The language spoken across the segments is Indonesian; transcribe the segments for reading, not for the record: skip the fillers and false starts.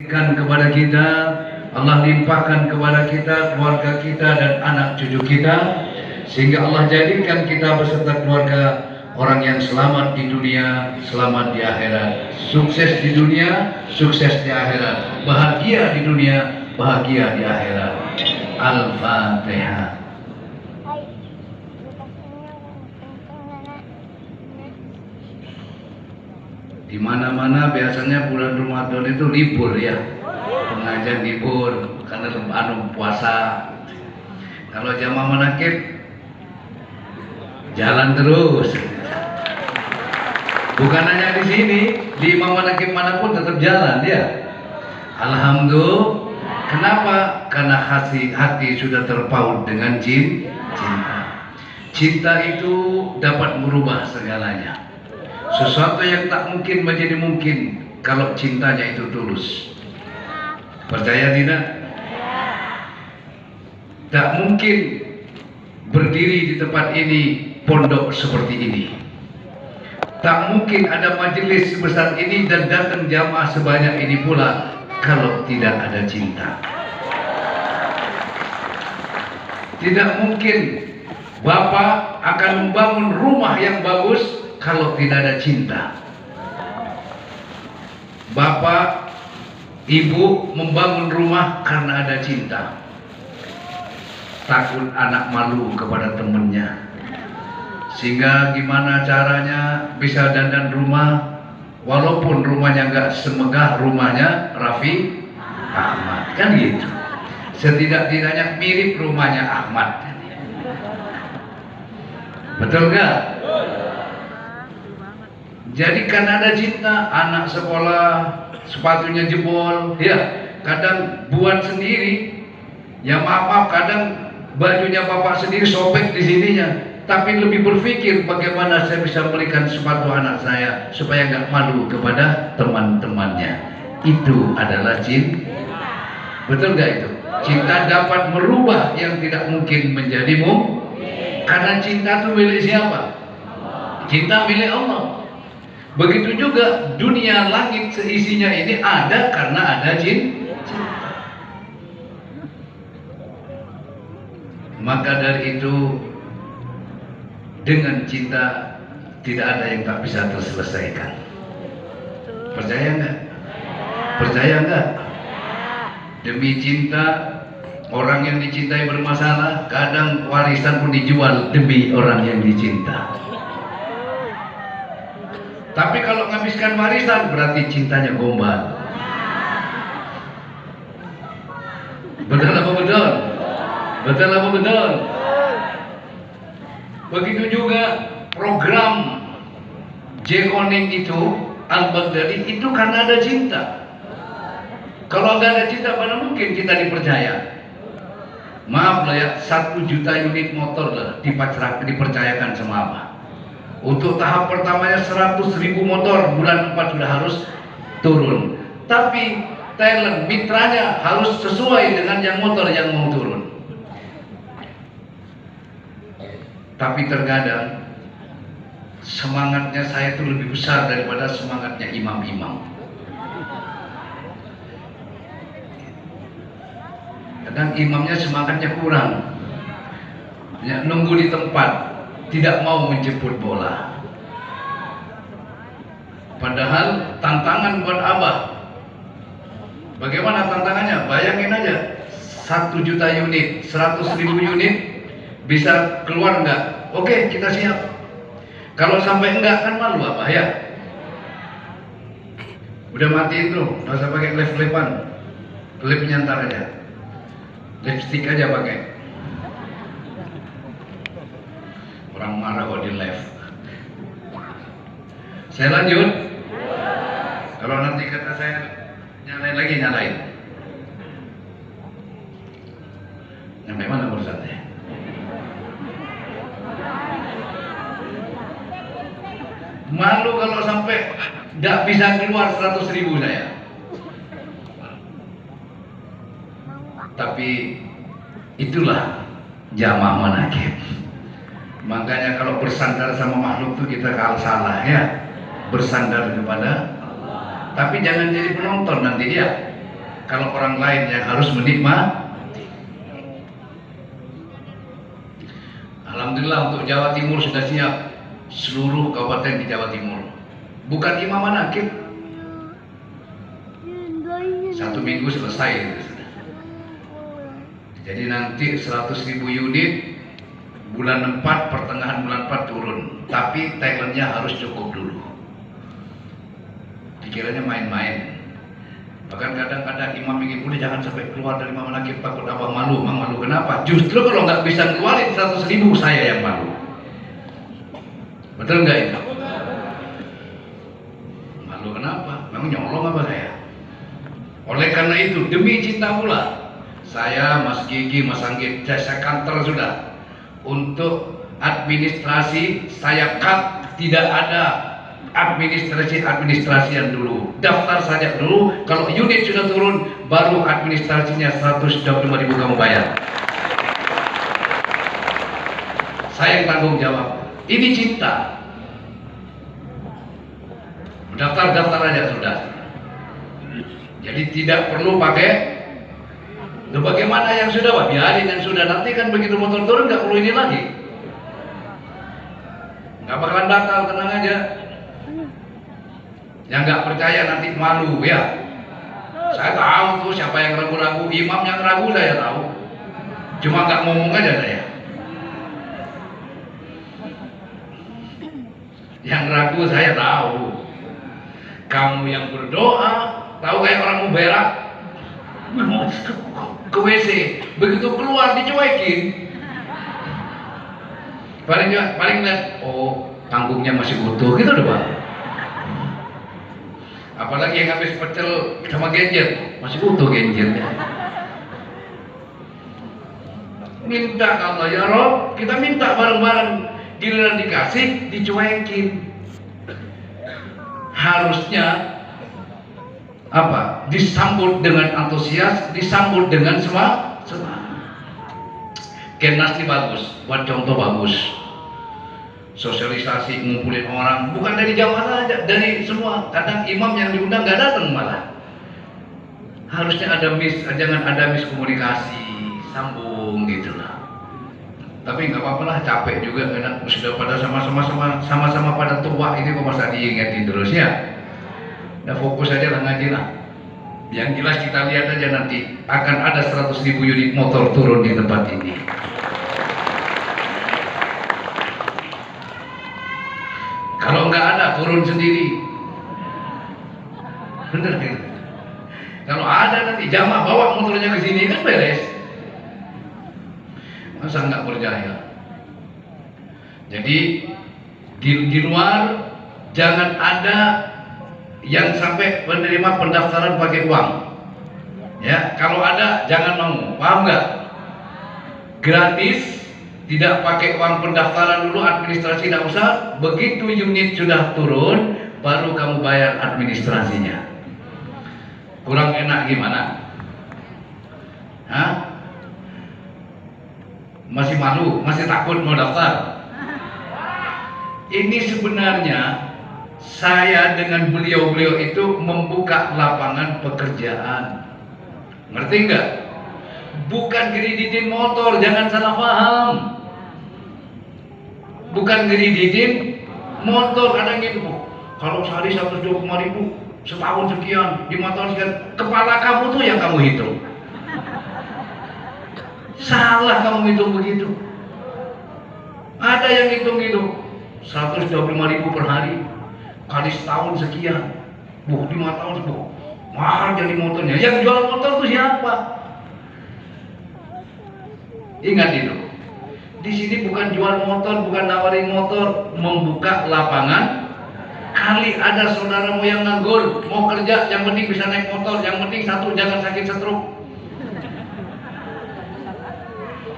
kepada kita, Allah limpahkan kepada kita, keluarga kita dan anak cucu kita, sehingga Allah jadikan kita beserta keluarga orang yang selamat di dunia, selamat di akhirat, sukses di dunia, sukses di akhirat, bahagia di dunia, bahagia di akhirat. Al-Fatihah. Di mana-mana biasanya bulan Ramadan itu libur ya, pengajian libur karena puasa. Kalau jamaah manakib jalan terus. Bukan hanya di sini, di imam manakib manapun tetap jalan ya. Alhamdulillah. Kenapa? Karena hati sudah terpaut dengan cinta. Cinta itu dapat merubah segalanya. Sesuatu yang tak mungkin menjadi mungkin kalau cintanya itu tulus. Percaya tidak? Tak mungkin berdiri di tempat ini pondok seperti ini. Tak mungkin ada majelis sebesar ini dan datang jamaah sebanyak ini pula kalau tidak ada cinta. Tidak mungkin Bapak akan membangun rumah yang bagus kalau tidak ada cinta. Bapak, ibu membangun rumah karena ada cinta. Takut anak malu kepada temannya, sehingga gimana caranya bisa dandan rumah walaupun rumahnya nggak semegah rumahnya Raffi Ahmad, kan gitu. Setidak-tidaknya mirip rumahnya Ahmad. Betul nggak? Jadi karena ada cinta, anak sekolah sepatunya jebol, ya kadang buat sendiri. Ya maaf, kadang bajunya bapak sendiri sobek di sininya. Tapi lebih berpikir bagaimana saya bisa belikan sepatu anak saya supaya nggak malu kepada teman-temannya. Itu adalah cinta. Betul nggak itu? Cinta dapat merubah yang tidak mungkin menjadi mungkin. Karena cinta itu milik siapa? Cinta milik Allah. Begitu juga dunia langit seisinya ini ada karena ada cinta. Maka dari itu dengan cinta tidak ada yang tak bisa terselesaikan. Percaya enggak? Percaya enggak? Demi cinta orang yang dicintai bermasalah, kadang warisan pun dijual demi orang yang dicinta. Tapi kalau menghabiskan warisan berarti cintanya gombal. Betul apa betul? Betul apa betul? Begitu juga program Jekoning itu, Al-Baghdadi itu karena ada cinta. Kalau nggak ada cinta mana mungkin kita dipercaya? Maaf lah ya, 1 juta unit motor lah dipercayakan sama Abah. Untuk tahap pertamanya 100.000 motor, bulan 4 sudah harus turun. Tapi talent mitranya harus sesuai dengan yang motor yang mau turun. Tapi terkadang semangatnya saya itu lebih besar daripada semangatnya imam-imam. Kadang imamnya semangatnya kurang, ya, nunggu di tempat, tidak mau menjemput bola. Padahal tantangan buat Abah. Bagaimana tantangannya? Bayangin aja, 1 juta unit, 100.000 unit bisa keluar enggak? Oke, kita siap. Kalau sampai enggak kan malu Abah ya. Udah mati itu, nggak usah pakai klip-klipan, klipnya ntar aja, lipstick aja pakai. Orang marah kok di live. Saya lanjut. Kalau nanti kata saya nyalain lagi, nyalain. Sampai mana urusannya? Malu kalau sampai nggak bisa keluar 100.000 saya. Tapi itulah jamaah manakib. Makanya kalau bersandar sama makhluk itu kita kalau salah ya, bersandar kepada Allah. Tapi jangan jadi penonton nanti dia. kalau orang lain yang harus menikmati. Alhamdulillah untuk Jawa Timur sudah siap seluruh kabupaten di Jawa Timur. Bukan Imam Manakib, 1 minggu selesai. Jadi nanti 100.000 unit bulan 4, pertengahan bulan 4 turun. Tapi talentnya harus cukup dulu. Dikiranya main-main. Bahkan kadang-kadang imam ingin udah jangan sampai keluar dari Imam Manakib, takut abang malu. Mang malu kenapa? Justru kalau nggak bisa keluarin 100.000, saya yang malu. Betul nggak itu? Malu kenapa? Memang nyolong apa saya? Oleh karena itu, demi cinta pula, saya, Mas Gigi, Mas Anggit, saya kantor sudah. Untuk administrasi, saya cut, tidak ada administrasi yang dulu. Daftar saja dulu, kalau unit sudah turun, baru administrasinya 125.000 kamu bayar. Saya yang tanggung jawab. Ini cinta. Daftar aja sudah. Jadi tidak perlu pakai. Loh, bagaimana yang sudah, Pak? Biarin yang sudah. Nanti kan begitu motor turun nggak perlu ini lagi. Nggak bakalan batal, tenang aja. Yang nggak percaya nanti malu ya. Saya tahu tuh siapa yang ragu-ragu. Imam yang ragu saya tahu. Cuma nggak ngomong aja saya. Yang ragu saya tahu. Kamu yang berdoa, tahu kayak orang mau berak, ke WC, begitu keluar dicuekin. Paling lihat, oh tanggungnya masih utuh gitu loh Pak. Apalagi yang habis pecel sama genjer, masih utuh genjernya. Minta Allah ya Rob, kita minta bareng-bareng, giliran dikasih dicuekin. Harusnya apa? Disambut dengan antusias, disambut dengan semangat. Kenas ini bagus, buat contoh bagus. Sosialisasi, ngumpulin orang, bukan dari jamaah saja, dari semua. Kadang imam yang diundang nggak datang malah. Harusnya jangan ada miskomunikasi, sambung gitulah. Tapi nggak apa-apa lah, capek juga karena sudah pada sama-sama pada tua ini kok masa diingetin terus ya. Nah fokus aja lah ngaji lah. Yang jelas kita lihat aja nanti akan ada 100.000 unit motor turun di tempat ini. Kalau nggak ada turun sendiri. Bener kan? Kalau ada nanti jamaah bawa motornya ke sini kan beres. Masa nggak percaya? Jadi di luar jangan ada yang sampai menerima pendaftaran pakai uang. Ya, kalau ada jangan mau. Paham nggak? Gratis, tidak pakai uang pendaftaran dulu, administrasi tidak usah. Begitu unit sudah turun, baru kamu bayar administrasinya. Kurang enak gimana? Hah? Masih malu, masih takut mau daftar. Ini sebenarnya saya dengan beliau-beliau itu membuka lapangan pekerjaan. Ngerti nggak? Bukan ngeriditin motor, jangan salah paham. Bukan ngeriditin motor, kadang gitu. Kalau sehari 125.000, setahun sekian, 5 tahun sekian, kepala kamu tuh yang kamu hitung. Salah kamu hitung begitu. Ada yang hitung 125.000 per hari kali setahun sekian, 5 tahun mahal jadi motornya. Yang jual motor itu siapa? Ingat itu. Di sini bukan jual motor, bukan nawarin motor, membuka lapangan. Kali ada saudaramu yang nganggur, mau kerja, yang penting bisa naik motor, yang penting satu jangan sakit stroke.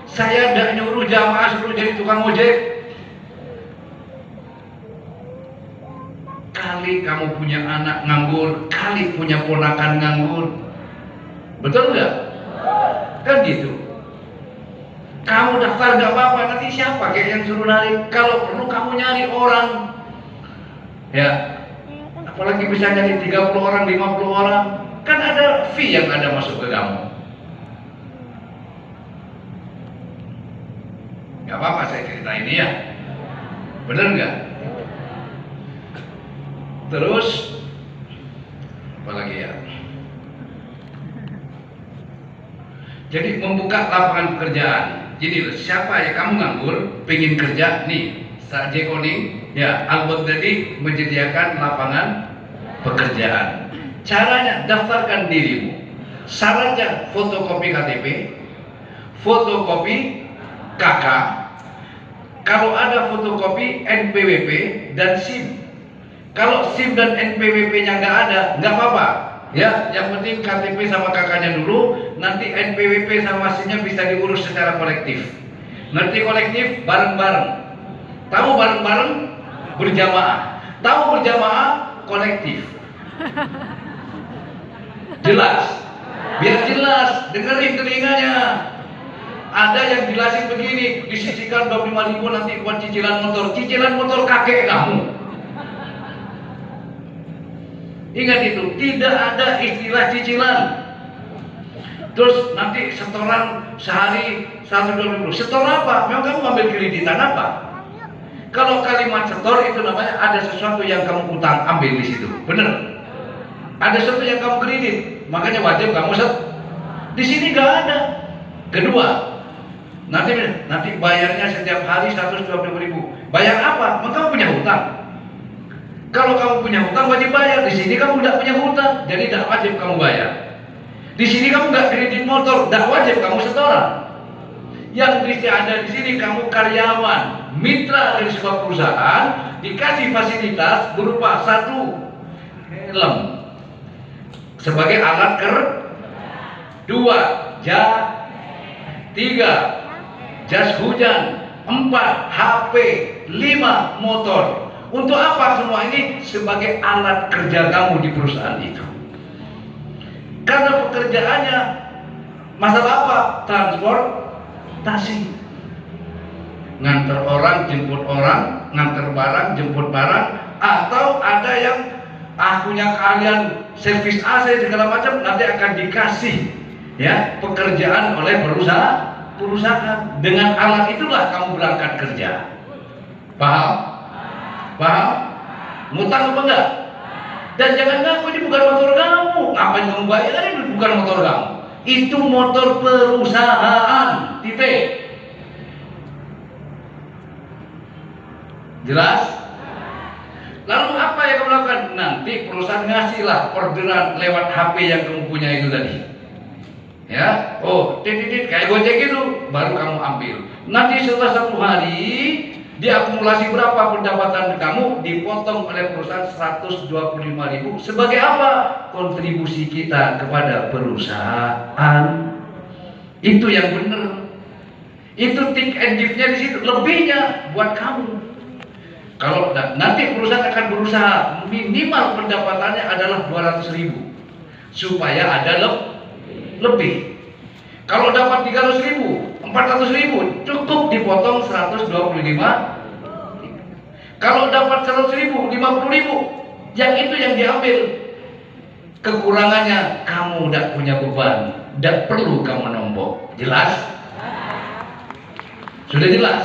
Saya tidak nyuruh jamaah suruh jadi tukang ojek. Kali kamu punya anak nganggur, kali punya ponakan nganggur, betul nggak? Kan gitu. Kamu daftar nggak apa-apa, nanti siapa kayak yang suruh narik? Kalau perlu kamu nyari orang, ya. Apalagi bisa nyari 30 orang, 50 orang. Kan ada fee yang ada masuk ke kamu. Gak apa-apa saya cerita ini ya. Bener nggak? Terus apa lagi ya? Jadi membuka lapangan pekerjaan. Jadi siapa ya kamu nganggur, pengen kerja nih, Sa Jekoning, ya Albert tadi menyediakan lapangan pekerjaan. Caranya daftarkan dirimu. Syaratnya fotokopi KTP, fotokopi KK. Kalau ada fotokopi NPWP dan SIM. Kalau SIM dan NPWP-nya nggak ada, nggak apa-apa. Ya, yang penting KTP sama kakaknya dulu, nanti NPWP sama SIM-nya bisa diurus secara kolektif. Ngerti kolektif? Bareng-bareng. Tahu bareng-bareng? Berjamaah. Tahu berjamaah? Kolektif. Jelas? Biar jelas, dengerin telinganya. Ada yang jelasin begini, disisihkan 25.000 nanti buat cicilan motor. Cicilan motor kakek kamu. Ingat itu, tidak ada istilah cicilan. Terus nanti setoran sehari 120. Setor apa? Memang kamu ambil kreditan apa? Kalau kalimat setor itu namanya ada sesuatu yang kamu utang, ambil di situ. Bener? Ada sesuatu yang kamu kredit, makanya wajib kamu di sini nggak ada. Kedua, nanti bayarnya setiap hari 120.000. Bayar apa? Memang kamu punya hutang. Kalau kamu punya hutang wajib bayar. Di sini kamu tidak punya hutang, jadi tidak wajib kamu bayar. Di sini kamu nggak kredit motor, tidak wajib kamu setoran. Yang bisa ada di sini kamu karyawan, mitra dari sebuah perusahaan, dikasih fasilitas berupa 1 helm sebagai alat kerja, 2 3 jas hujan, 4 HP, 5 motor. Untuk apa semua ini? Sebagai alat kerja kamu di perusahaan itu. Karena pekerjaannya masalah apa? Transportasi. Nganter orang, jemput orang, nganter barang, jemput barang, atau ada yang punya kalian servis AC segala macam, nanti akan dikasih ya pekerjaan oleh perusahaan. Dengan alat itulah kamu berangkat kerja. Paham? Paham? Ngutang apa enggak? Dan jangan ngaku ini bukan motor kamu. Ngapain kamu bayar? Ini bukan motor kamu. Itu motor perusahaan. Titik. Jelas? Lalu apa yang kamu lakukan? Nanti perusahaan ngasihlah orderan lewat HP yang kamu punya itu tadi. Ya, titik kayak Gojek itu, baru kamu ambil. Nanti setelah 1 hari diakumulasi berapa pendapatan kamu, dipotong oleh perusahaan 125.000 sebagai apa? Kontribusi kita kepada perusahaan. Itu yang benar. Itu tick and give-nya di situ, lebihnya buat kamu. Kalau nanti perusahaan akan berusaha minimal pendapatannya adalah 200.000 supaya ada lebih. Kalau dapat 300.000, 400.000 cukup dipotong 125. Kalau dapat 100.000, 50.000, yang itu yang diambil. Kekurangannya kamu tidak punya beban, tidak perlu kamu nombok. Jelas? Sudah jelas?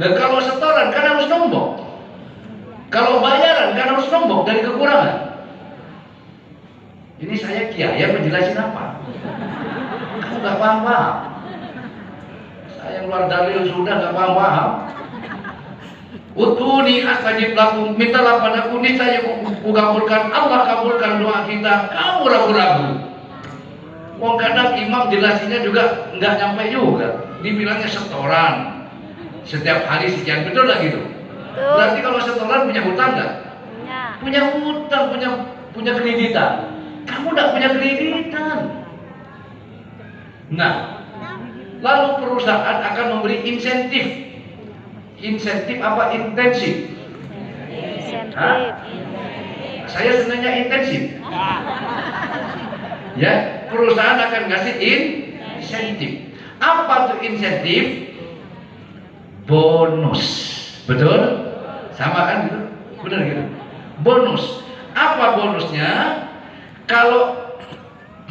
Dan kalau setoran kan harus nombok. Kalau bayaran kan harus nombok dari kekurangan. Ini saya kiai menjelasin apa? Kamu nggak paham. Saya keluar dalil sudah nggak paham. Utuni astajib lakum, mintalah padaku niscaya kukabulkan. Allah kabulkan doa kita. Kamu ragu-ragu. Wong kadang imam jelasinnya juga nggak nyampe juga. Dibilangnya setoran. Setiap hari sekian, betul nggak gitu? Berarti kalau setoran punya hutang nggak? Punya hutang, punya kreditan. Kamu nggak punya kreditan. Nah, lalu perusahaan akan memberi insentif. Insentif apa? Intensif. Saya senangnya intensif. Ya, perusahaan akan kasih insentif. Apa tuh insentif? Bonus. Betul? Sama kan gitu? Benar gitu? Bonus. Apa bonusnya? Kalau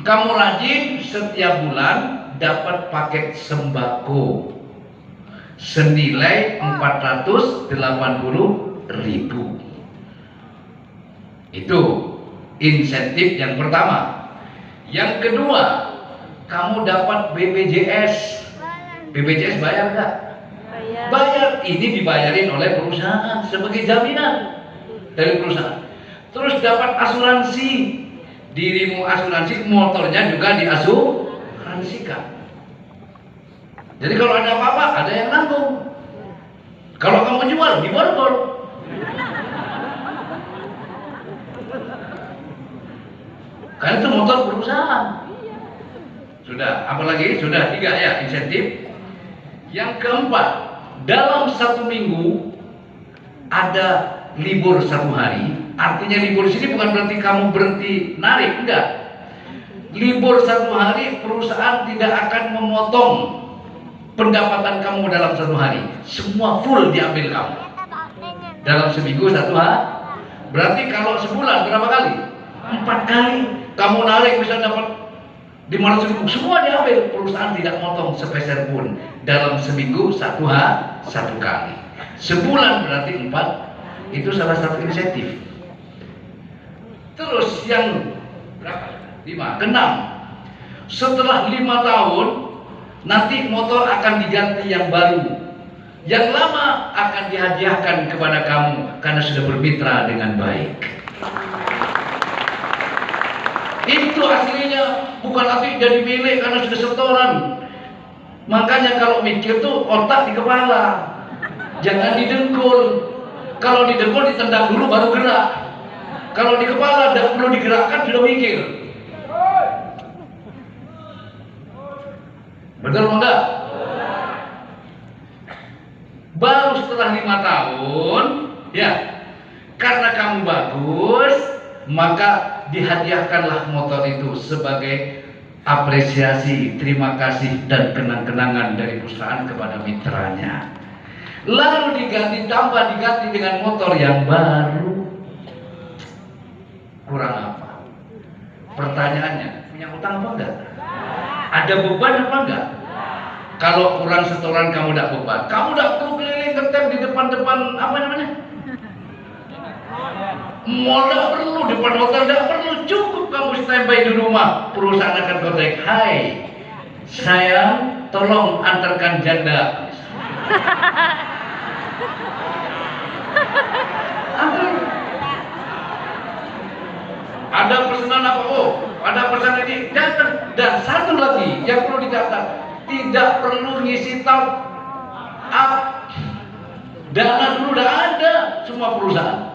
Kamu rajin, setiap bulan dapat paket sembako senilai 480.000. Itu insentif yang pertama. Yang kedua, kamu dapat BPJS. BPJS bayar nggak? Bayar. Ini dibayarin oleh perusahaan sebagai jaminan dari perusahaan. Terus dapat asuransi. Dirimu asuransi, motornya juga diasuransikan. Jadi kalau ada apa-apa, ada yang nanggung. Kalau kamu jual, diborgol. Karena itu motor perusahaan. Sudah, apalagi? Sudah 3 ya insentif. Yang keempat, dalam 1 minggu ada libur 1 hari. Artinya libur di sini bukan berarti kamu berhenti narik, enggak. Libur 1 hari, perusahaan tidak akan memotong pendapatan kamu dalam 1 hari. Semua full diambil kamu. Dalam seminggu 1 hari. Berarti kalau sebulan berapa kali? 4 kali. Kamu narik bisa dapat 500.000, semua diambil. Perusahaan tidak motong sepeser pun. Dalam seminggu 1 kali. Sebulan berarti 4. Itu salah satu insentif. Terus yang berapa? 5, 6. Setelah 5 tahun nanti motor akan diganti yang baru. Yang lama akan dihadiahkan kepada kamu karena sudah bermitra dengan baik. Itu aslinya, bukan asli jadi milik karena sudah setoran. Makanya kalau mikir tuh otak di kepala, jangan didengkul. Kalau didengkul ditendang dulu baru gerak. Kalau di kepala tidak perlu digerakkan sudah mikir. Betul enggak? Baru setelah 5 tahun, ya, karena kamu bagus, maka dihadiahkanlah motor itu sebagai apresiasi, terima kasih dan kenang-kenangan dari perusahaan kepada mitranya. Lalu diganti dengan motor yang baru. Kurang apa? Pertanyaannya, punya utang apa enggak? Ada beban apa enggak? Kalau kurang setoran kamu tidak beban, kamu tidak perlu keliling ngetem di depan-depan apa namanya? Mall tidak perlu, depan hotel tidak perlu, cukup kamu standby di rumah. Perusahaan akan kontak, hai, sayang, tolong antarkan janda. Ada pesanan apa? Oh, ada pesanan ini datang. Dan satu lagi yang perlu dicatat, tidak perlu ngisi top up. Dana dulu udah ada semua perusahaan.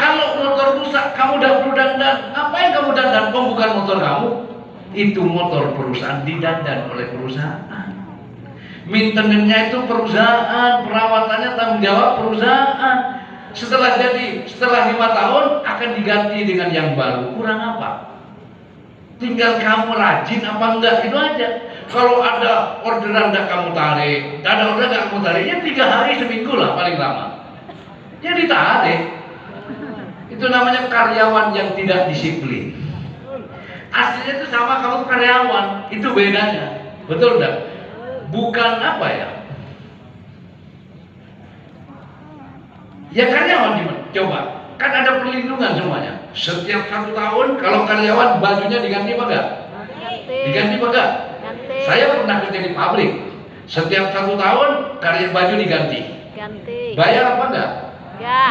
Kalau motor rusak, kamu udah perlu dandan. Ngapain kamu dandan? Oh, bukan motor kamu. Itu motor perusahaan, didandan oleh perusahaan. Maintenance-nya itu perusahaan, perawatannya tanggung jawab perusahaan. Setelah 5 tahun akan diganti dengan yang baru. Kurang apa? Tinggal kamu rajin apa enggak, itu aja. Kalau ada orderan enggak kamu tarik, ada orderan enggak kamu tarik, ya 3 hari seminggu lah paling lama. Ya ditarik. Itu namanya karyawan yang tidak disiplin. Aslinya itu sama kamu karyawan, itu bedanya. Betul enggak? Bukan apa ya? Ya karyawan gimana? Coba, kan ada perlindungan semuanya. Setiap 1 tahun kalau karyawan bajunya diganti apa enggak? Diganti apa enggak? Saya pernah kerja di pabrik. Setiap 1 tahun baju diganti. Bayar apa enggak?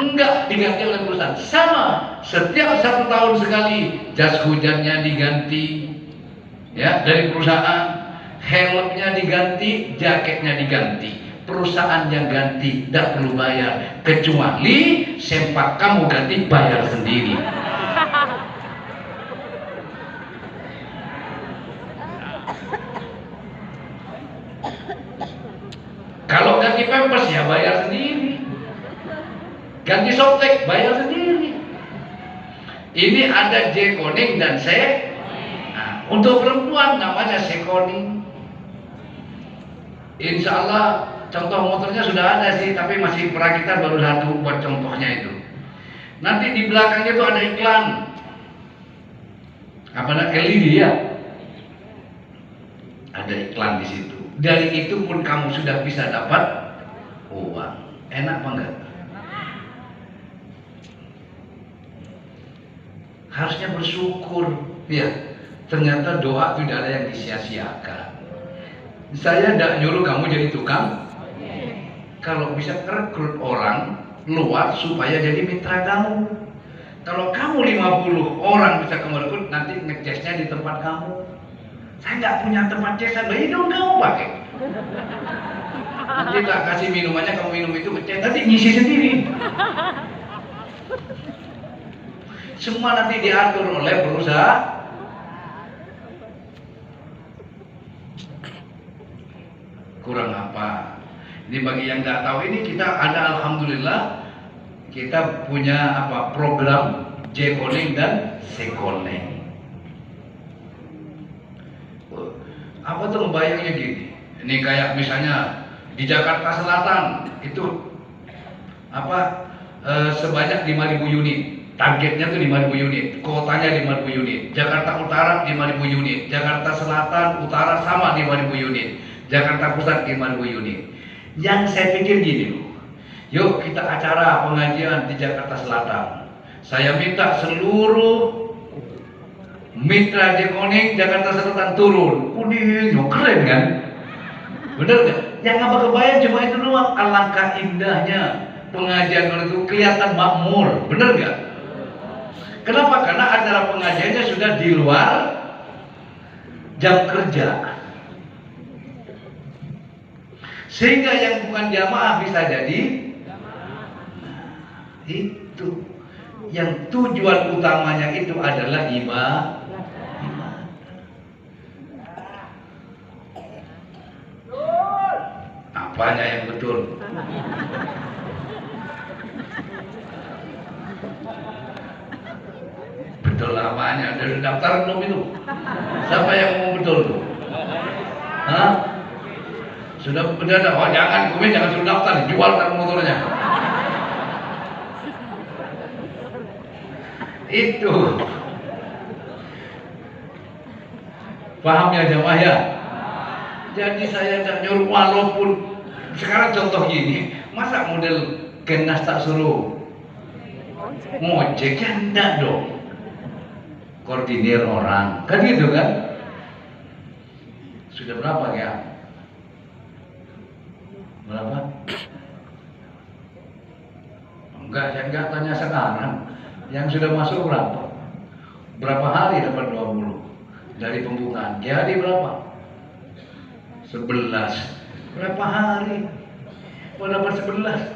Enggak, diganti oleh perusahaan. Sama, setiap 1 tahun sekali jas hujannya diganti, ya, dari perusahaan. Helmnya diganti, jaketnya diganti. Perusahaan yang ganti, tidak perlu bayar, kecuali sempak kamu ganti bayar sendiri. Kalau ganti pampers ya bayar sendiri, ganti softtek bayar sendiri. Ini ada J-Koning dan C. Nah, untuk perempuan namanya C-Koning. Insya Allah contoh motornya sudah ada sih, tapi masih perakitan baru 1 buat contohnya itu. Nanti di belakangnya itu ada iklan. Apa namanya, LED ya, ada iklan di situ. Dari itu pun kamu sudah bisa dapat uang. Enak apa enggak? Harusnya bersyukur. Ya, ternyata doa tidak ada yang disia-siakan. Saya tidak nyuruh kamu jadi tukang. Kalau bisa rekrut orang luar supaya jadi mitra kamu. Kalau kamu 50 orang bisa kamu rekrut, nanti ngecasnya di tempat kamu. Saya nggak punya tempat casan, dong kamu pakai. Nanti tak kasih minumannya, kamu minum itu ngecas, nanti ngisi sendiri. Semua nanti diatur oleh perusahaan. Kurang apa? Ini bagi yang nggak tahu, ini kita ada, alhamdulillah kita punya apa, program J-Koning dan C-Koning. Apa tuh membayangnya gini? Ini kayak misalnya di Jakarta Selatan itu apa, sebanyak 5.000 unit. Targetnya tuh 5.000 unit, kotanya 5.000 unit. Jakarta Utara 5.000 unit, Jakarta Selatan, Utara sama 5.000 unit, Jakarta Pusat 5.000 unit. Yang saya pikir gini loh, yuk kita acara pengajian di Jakarta Selatan. Saya minta seluruh mitra J-Koning Jakarta Selatan turun. Udah, keren kan? Bener nggak? Yang nggak kebayang cuma itu doang. Alangkah indahnya pengajian itu, kelihatan makmur. Bener nggak? Kenapa? Karena acara pengajiannya sudah di luar jam kerja. Sehingga yang bukan jamaah bisa jadi itu. Yang tujuan utamanya itu adalah ibadah. Apanya yang betul? Betul apanya? Udah daftar belum itu? Siapa yang mau betul tuh? Hah? Sudah ada? Oh jangan, jangan suruh daftar, jual kan motornya. Itu. Paham ya jamaah ya? Jadi saya tidak nyuruh, walaupun sekarang contoh gini, masa model Kenas tak suruh ngojek, ya enggak dong. Koordinir orang, kan gitu kan? Sudah berapa ya? Berapa? Enggak, saya enggak tanya sekarang. Yang sudah masuk berapa? Berapa hari dapat 20 dari pembukaan? Jadi berapa? 11. Berapa hari? Oh, dapat 11.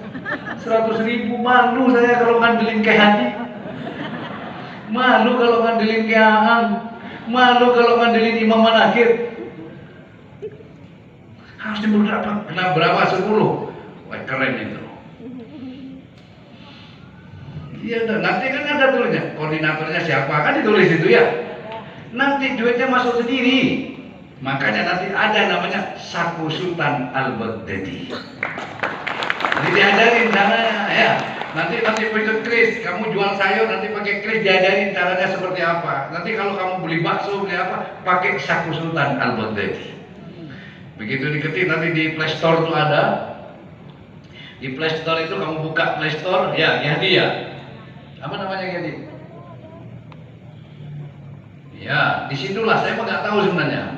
100.000. Malu saya kalau ngandelin ke hati. Malu kalau ngandelin ke Aan. Malu kalau ngandelin Imam Manakir. Harus berapa? Kena berapa? 10. Wah, keren itu. Iya, nanti kan ada tulisnya, koordinatornya siapa, kan ditulis itu ya. Nanti duitnya masuk sendiri. Makanya nanti ada namanya Saku Sultan Al-Baghdadi. Nanti diajarin caranya ya. Nanti begitu kris, kamu jual sayur nanti pakai kris, diajarin caranya seperti apa. Nanti kalau kamu beli bakso, beli apa, pakai Saku Sultan Al-Baghdadi. Begitu diketik nanti di Play Store itu ada. Di Play Store itu kamu buka Play Store, ya dia. Apa namanya Gedi? Ya, disitulah saya nggak tahu sebenarnya.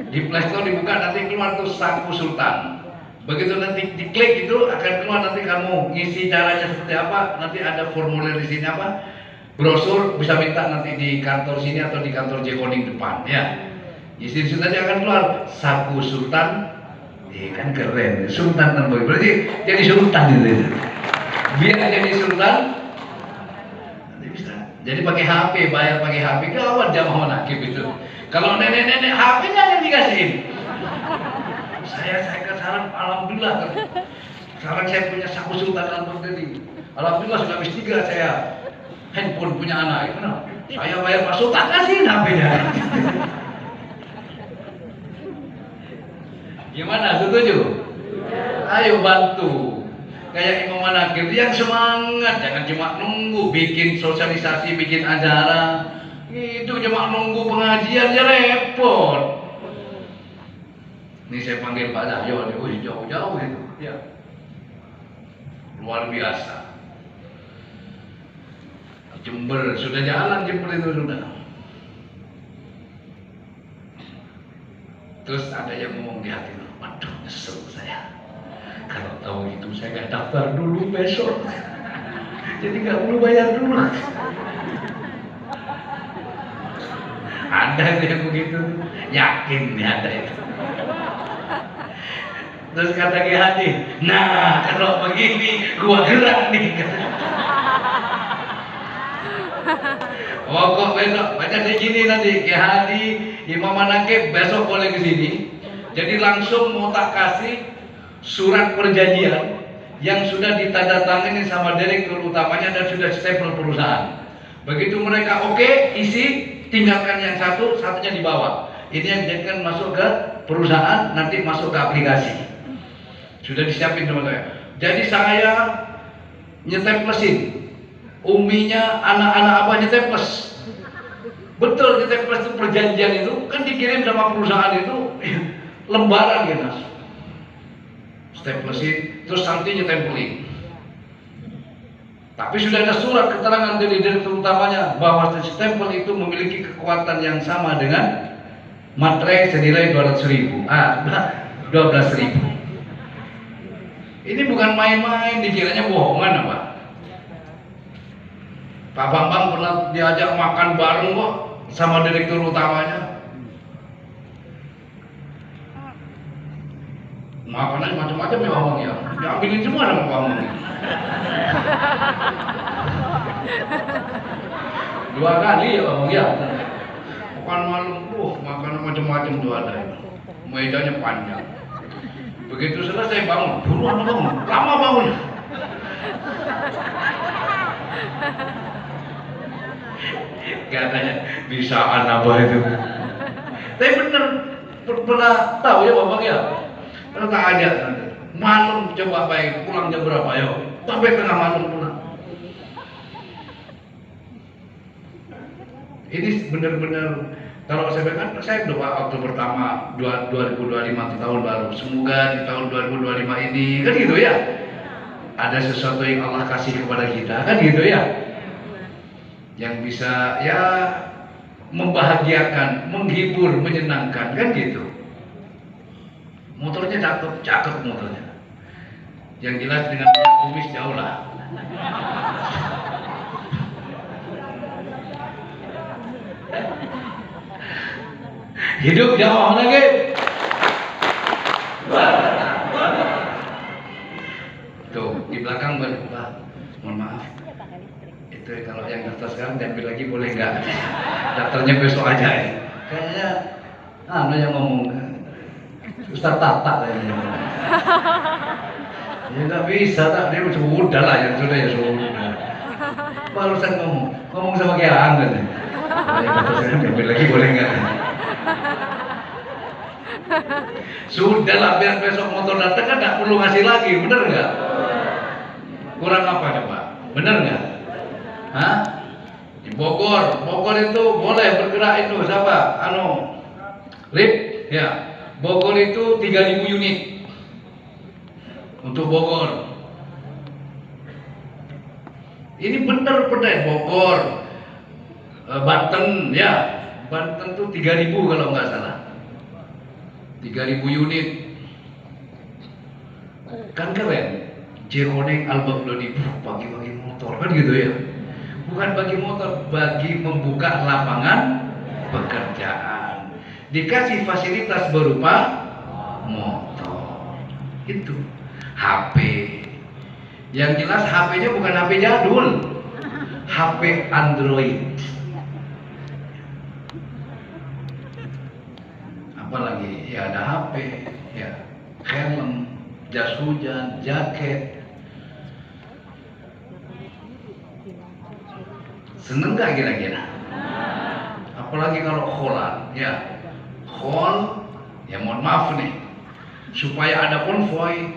Di Play Store dibuka nanti keluar tuh Saku Sultan. Begitu nanti diklik itu akan keluar, nanti kamu ngisi caranya seperti apa. Nanti ada formulir di sini apa? Brosur, bisa minta nanti di kantor sini atau di kantor J-Koning depan ya. Isi di situ nanti akan keluar Saku Sultan. Kan keren, Sultan kan berarti jadi sultan gitu. Biar jadi sultan. Jadi pakai HP, bayar pakai HP, kawan jamaah manakib itu. Kalau nenek-nenek HP-nya yang dikasihin. Saya ke sarang, alhamdulillah. Sekarang saya punya Saku Sultan Al-Baghdadi. Alhamdulillah sudah habis 3 saya handphone punya anak. Itu nah, saya bayar Pak Sultan, kasihin HP-nya. Gimana? Setuju? Ayo bantu. Kayak Imam Manakib yang semangat, jangan cuma nunggu bikin sosialisasi, bikin acara. Itu cuma nunggu pengajian aja repot. Ini saya panggil Pak Cahyo, jauh-jauh itu, ya. Luar biasa. Jember, sudah jalan Jember itu sudah. Terus ada yang ngomong di hati, waduh nyesel saya. Kalau tahu itu saya nggak daftar dulu besok. Jadi nggak perlu bayar dulu. Ada yang begitu, yakin nih ada itu. Terus kata Ki Hadi, nah kalau begini gua gerak nih. Oh kok besok baca di sini nanti Ki Hadi, Imam Manaqib besok boleh ke sini. Jadi langsung mau tak kasih surat perjanjian yang sudah ditandatangani sama direktur utamanya dan sudah stempel perusahaan. Begitu mereka oke, isi, tinggalkan yang satunya dibawa. Ini yang dijadikan masuk ke perusahaan, nanti masuk ke aplikasi. Sudah disiapin sama saya. Jadi saya nyetemplesin. Uminya anak-anak apa nyetemples. Betul nyetemples itu perjanjian itu kan dikirim sama perusahaan itu lembaran gitu. Stemplesin, terus nanti nyetempelin. Tapi sudah ada surat keterangan dari direktur utamanya bahwa stempel itu memiliki kekuatan yang sama dengan materai senilai 200.000. 12.000. Ini bukan main-main, dikiranya bohongan apa? Pak Bambang pernah diajak makan bareng kok sama direktur utamanya. Makanannya macam-macam ya Bang ya. Diambilin semua sama Bang. 2 kali ya Bang ya. Makan malam, makanan macam-macam tuh ada. Mejanya panjang. Begitu selesai bangun, buruan bangun, lama bangun. Katanya bisaan apa itu. Tapi bener pernah tahu ya Bapak ya. Pernah tak ada malam coba baik pulang jam berapa ya? Sampai tengah malam pulang. Ini benar-benar kalau saya bilang saya doa waktu pertama 2025 tahun baru. Semoga di tahun 2025 ini kan gitu ya. Ada sesuatu yang Allah kasih kepada kita kan gitu ya. Yang bisa ya membahagiakan, menghibur, menyenangkan kan gitu. Motornya cakep motornya. Yang jelas dengan kumis jauh lah. Hidup jauh lagi. Tuh di belakang Pak, mohon maaf. Itu kalau yang daftar sekarang diambil lagi boleh nggak? Daftarnya besok aja ya. Kayaknya yang ngomong Ustaz Tata kayaknya. Ya nggak bisa tak, dia sudah lah yang sudah ya sudah. Barusan ngomong sama Kiai Angga nih. Yang daftar sekarang diambil lagi boleh nggak? Sudah lah biar besok motor datang kan nggak perlu ngasih lagi, bener nggak? Kurang apa coba? Bener nggak? Hah? Di Bogor itu boleh bergerak itu siapa? Rip, ya. Bogor itu 3.000 unit untuk Bogor. Ini bener Bogor, Banten ya. Banten tuh 3.000 kalau nggak salah. 3.000 unit. Kan keren. Jeroneng Al-Baghdadi bagi-bagi motor kan gitu ya. Bukan bagi motor, bagi membuka lapangan pekerjaan. Dikasih fasilitas berupa motor. Itu HP. Yang jelas HP-nya bukan HP jadul. HP Android. Apalagi ya ada HP, ya helm, jas hujan, jaket. Seneng gak kira-kira? Apalagi kalau kholan, ya khol, ya mohon maaf nih, supaya ada konvoy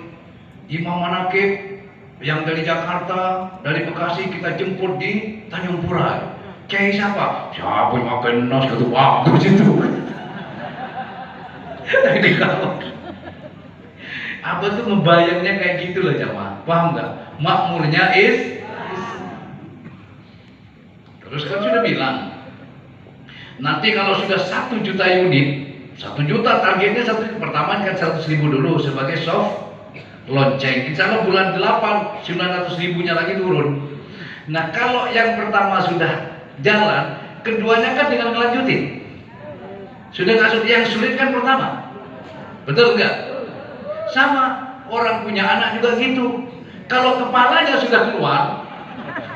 Imam Manaqib yang dari Jakarta, dari Bekasi kita jemput di Tanjung Pura. Kiai siapa? Siapa yang makan nas gitu bagus itu. Ini kalau apa tuh ngebayangnya kayak gitu loh jamaah, paham nggak? Makmurnya terus kan sudah bilang, nanti kalau sudah 1 juta unit, 1 juta targetnya pertama kan 100.000 dulu sebagai soft lonceng. Insya Allah bulan 8 900.000-nya lagi turun. Nah kalau yang pertama sudah jalan, keduanya kan tinggal ngelanjutin. Sudah nggak, yang sulit kan pertama, betul nggak? Sama orang punya anak juga gitu. Kalau kepalanya sudah keluar,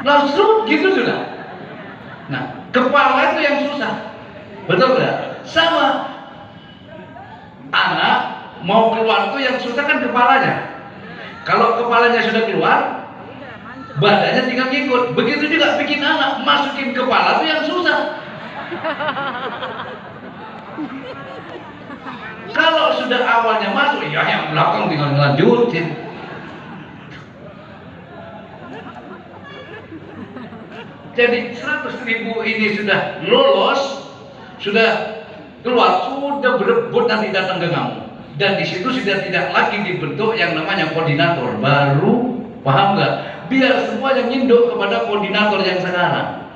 langsung gitu sudah. Nah kepala itu yang susah, betul nggak? Sama anak mau keluar tuh yang susah kan kepalanya. Kalau kepalanya sudah keluar, badannya tinggal ngikut. Begitu juga bikin anak, masukin kepala tuh yang susah. Kalau sudah awalnya masuk, ya yang belakang tinggal ngelanjutin. Jadi 100.000 ini sudah lolos, sudah keluar, sudah berebut nanti datang ke kamu. Dan di situ sudah tidak lagi dibentuk yang namanya koordinator baru, paham nggak? Biar semuanya nyinduk kepada koordinator yang sekarang.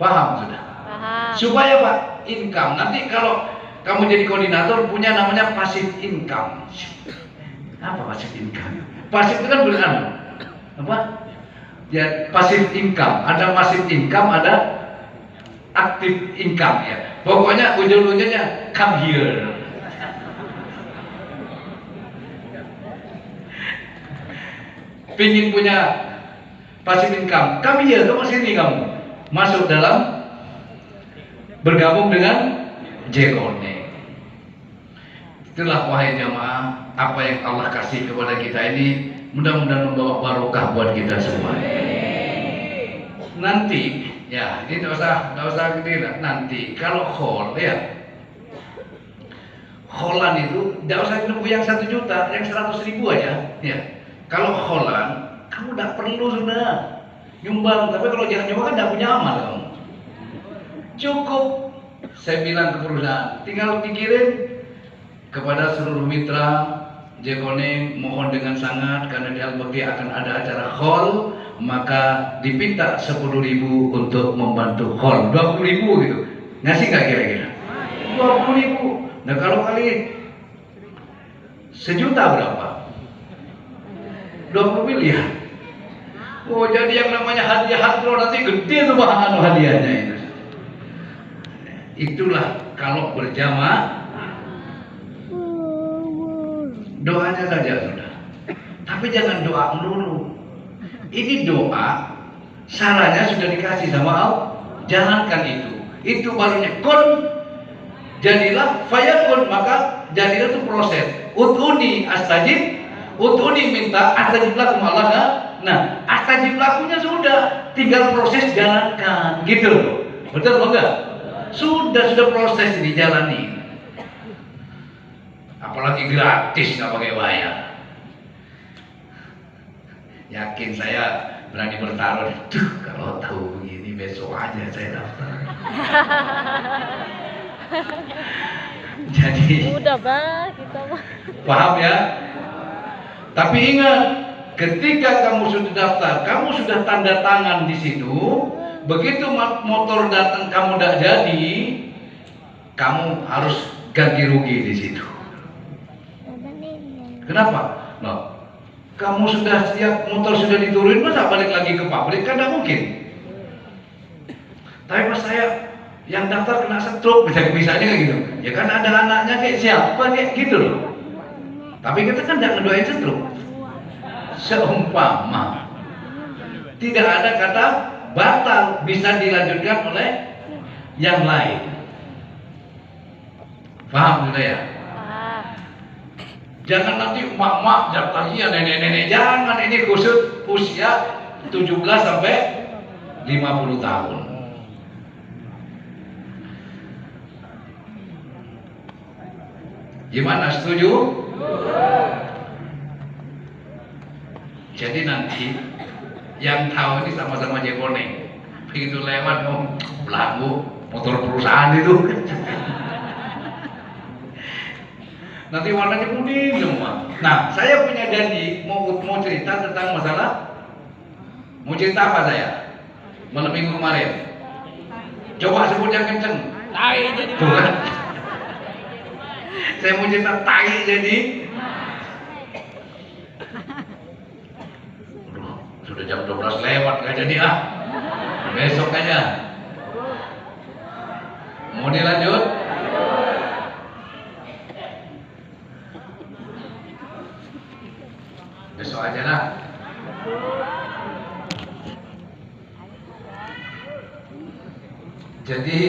Paham sudah? Paham. Supaya Pak, income. Nanti kalau kamu jadi koordinator punya namanya passive income. Apa passive income? Passive itu kan bukan apa? Ya, passive income. Ada passive income, ada active income ya. Pokoknya ujung-ujungnya come here. Pingin punya passive income, come here, kamu sini kamu. Masuk dalam, bergabung dengan Jekone. Itulah wahai jamaah, apa yang Allah kasih kepada kita ini mudah-mudahan membawa barokah buat kita semua. Nanti ya, ini tidak usah gede lah. Nanti kalau hall ya, hallan itu tidak usah nunggu yang 1 juta, yang 100.000 aja. Ya, kalau hallan kamu tidak perlu sudah nyumbang. Tapi kalau jangan nyumbang kan tidak punya amal kamu. Cukup saya bilang ke perusahaan, tinggal pikirin kepada seluruh mitra Jekone, mohon dengan sangat karena di Al-Bakti akan ada acara hall, maka dipinta 10.000 untuk membantu hall. 20.000 gitu, ngasih nggak kira-kira? 20.000. Nah kalau kali 1 juta berapa? 20 miliar. Oh jadi yang namanya hadiah hadro nanti gede tuh bahan hadiahnya itu. Itulah kalau berjamaah, doanya saja sudah. Tapi jangan doa melulu. Ini doa, sarannya sudah dikasih sama Allah. Jalankan itu. Itu barunya kun, jadilah fayakun, maka jadilah itu proses. Utuni astajib, utuni minta astajib lakum Allah. Nah, astajib lakunya sudah, tinggal proses jalankan, gitu. Betul enggak? Sudah proses dijalani. Apalagi gratis, nggak pakai bayar. Yakin saya berani bertaruh. Duh, kalau tahu begini besok aja saya daftar. Jadi udah bah kita mah. Paham ya? Tapi ingat, ketika kamu sudah daftar, kamu sudah tanda tangan di situ. Begitu motor datang kamu tidak jadi, kamu harus ganti rugi di situ. Kenapa? Nah, kamu sudah siap, motor sudah diturunin, masa balik lagi ke pabrik? Kan tidak mungkin. Tapi pas saya yang daftar kena stroke, misalnya kayak gitu. Ya kan ada anaknya kayak siapa kayak gitu loh. Tapi kita kan tidak ngedoain stroke. Seumpama tidak ada kata batal, bisa dilanjutkan oleh yang lain. Paham sudah ya? Jangan nanti mak-mak daftar iya, nenek-nenek, jangan. Ini khusus usia 17 sampai 50 tahun. Gimana, setuju? Jadi nanti Yang tahu ini sama-sama jebone. Begitu lewat belagu motor perusahaan itu. Nanti warnanya kuning semua. Nah, saya punya janji mau cerita tentang masalah. Mau cerita apa saya? Malam minggu kemarin. Coba sebut yang kenceng. Tai jadi. Tuh kan? Saya mau cerita tai jadi. Aduh, sudah jam 12 lewat gak jadi ah. Besok aja. Mau dilanjut? Besok aja lah. Jadi